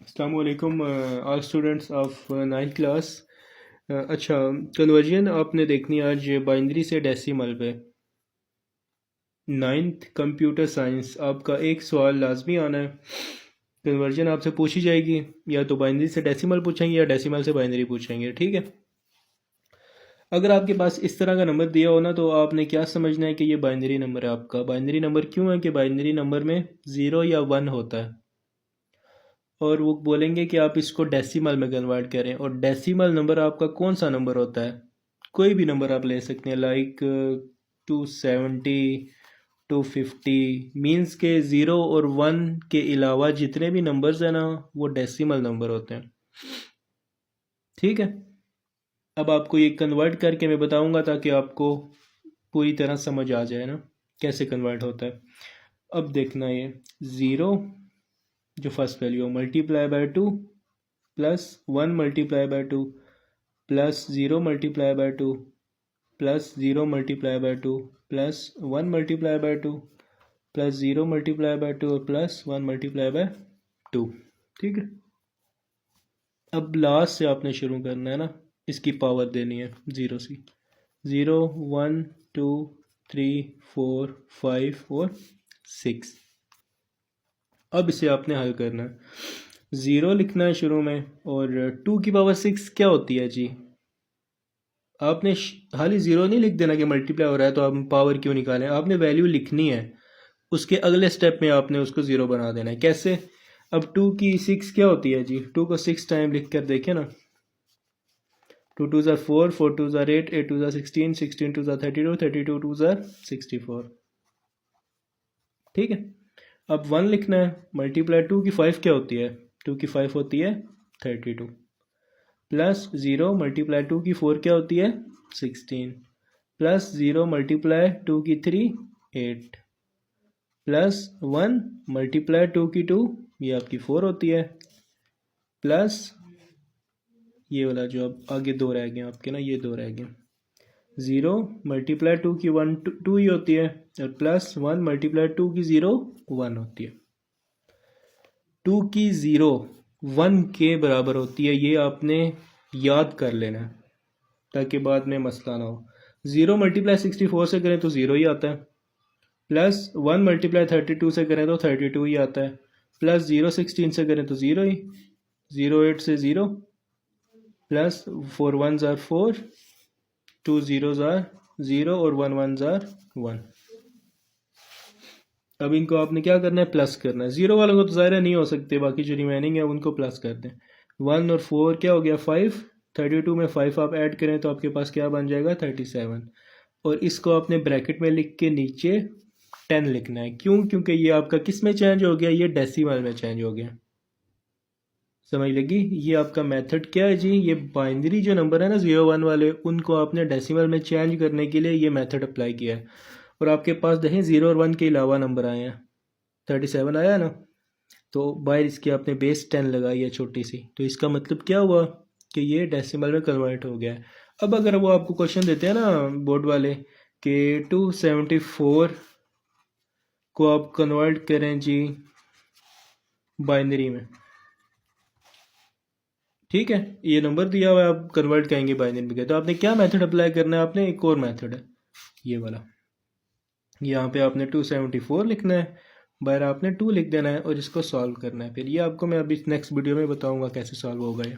अस्सलाम वालेकुम all students of ninth class. अच्छा, कन्वर्जन आपने देखनी है आज बाइनरी से डेसिमल पे। नाइन्थ कंप्यूटर साइंस आपका एक सवाल लाजमी आना है। कन्वर्जन आपसे पूछी जाएगी, या तो बाइनरी से डेसिमल पूछेंगे या डेसिमल से बाइनरी पूछेंगे, ठीक है। अगर आपके पास इस तरह का नंबर दिया हो ना, तो आपने क्या समझना है कि ये बाइनरी नंबर है आपका। बाइनरी नंबर क्यों है कि बाइनरी नंबर में ज़ीरो या वन होता है, और वो बोलेंगे कि आप इसको डेसिमल में कन्वर्ट करें। और डेसिमल नंबर आपका कौन सा नंबर होता है? कोई भी नंबर आप ले सकते हैं, लाइक 270, 250। मीन्स के ज़ीरो और वन के अलावा जितने भी नंबर्स हैं ना, वो डेसिमल नंबर होते हैं, ठीक है। अब आपको ये कन्वर्ट करके मैं बताऊंगा ताकि आपको पूरी तरह समझ आ जाए ना कैसे कन्वर्ट होता है। अब देखना, ये ज़ीरो जो first value multiply by two, plus one multiply by two, plus zero multiply by two, plus zero multiply by two, plus one multiply by two, plus zero multiply by two, और plus one multiply by two, ठीक है। अब last से आपने शुरू करना है ना, इसकी पावर देनी है ज़ीरो से। Zero, one, two, three, four, five और सिक्स। अब इसे आपने हल करना है। ज़ीरो लिखना है शुरू में, और टू की पावर सिक्स क्या होती है जी? आपने खाली ज़ीरो नहीं लिख देना कि मल्टीप्लाई हो रहा है तो आप पावर क्यों निकालें। आपने वैल्यू लिखनी है, उसके अगले स्टेप में आपने उसको ज़ीरो बना देना है। कैसे? अब टू की सिक्स क्या होती है जी? टू को सिक्स टाइम लिख कर देखें ना। टू टू ज़ार फोर, फोर टू ज़ार एट, एट टू ज़ार सिक्सटीन, सिक्सटीन टू ज़ार 32, 32 टू ज़ार 64, ठीक है। अब वन लिखना है। मल्टीप्लाई टू की फाइव क्या होती है? टू की फाइव होती है 32, प्लस ज़ीरो मल्टीप्लाई टू की फोर क्या होती है 16, प्लस ज़ीरो मल्टीप्लाई टू की three 8, plus one multiply two की टू, ये आपकी फोर होती है, प्लस ये वाला जो अब आगे दो रह गए आपके ना, ये दो रह गए। ज़ीरो मल्टीप्लाई टू की वन टू ही होती है, और प्लस वन मल्टीप्लाई टू की ज़ीरो वन होती है। टू की ज़ीरो वन के बराबर होती है, ये आपने याद कर लेना है ताकि बाद में मसला ना हो। ज़ीरो मल्टीप्लाई 64 से करें तो ज़ीरो ही आता है, प्लस वन मल्टीप्लाई 32 से करें तो 32 ही आता है, प्लस ज़ीरो 16 से करें तो ज़ीरो ही, ज़ीरो 8 से ज़ीरो, प्लस फोर वन ज़ार फोर, टू ज़ीरो ज़ार ज़ीरो, और वन वन ज़ार वन। अब इनको आपने क्या करना है? प्लस करना है। ज़ीरो वालों को तो ज़ाहिर नहीं हो सकते, बाकी जो रिमेनिंग है उनको प्लस कर दें। वन और फोर क्या हो गया? फाइव। 32 में फाइव आप ऐड करें तो आपके पास क्या बन जाएगा? 37। और इसको आपने ब्रैकेट में लिख के नीचे 10 लिखना है। क्यों? क्योंकि ये आपका किस में चेंज हो गया? ये डेसिमल में चेंज हो गया। समझ लगी? ये आपका मेथड क्या है जी? ये बाइनरी जो नंबर है ना, ज़ीरो वन वाले, उनको आपने डेसिमल में चेंज करने के लिए ये मेथड अप्लाई किया है। और आपके पास देखें ज़ीरो और वन के अलावा नंबर आए हैं। 37 आया ना, तो बाहर इसकी आपने बेस 10 लगाई है छोटी सी, तो इसका मतलब क्या हुआ कि ये डेसिमल में कन्वर्ट हो गया है। अब अगर वो आपको क्वेश्चन देते हैं ना बोर्ड वाले कि 274 को आप कन्वर्ट करें जी बाइनरी में, ठीक है, ये नंबर दिया हुआ है, आप कन्वर्ट करेंगे बाइनरी में, तो आपने क्या मेथड अप्लाई करना है? आपने एक और मेथड है ये वाला, यहाँ पे आपने 274 लिखना है, बाहर आपने 2 लिख देना है और इसको सॉल्व करना है। फिर ये आपको मैं अभी नेक्स्ट वीडियो में बताऊंगा कैसे सॉल्व होगा ये।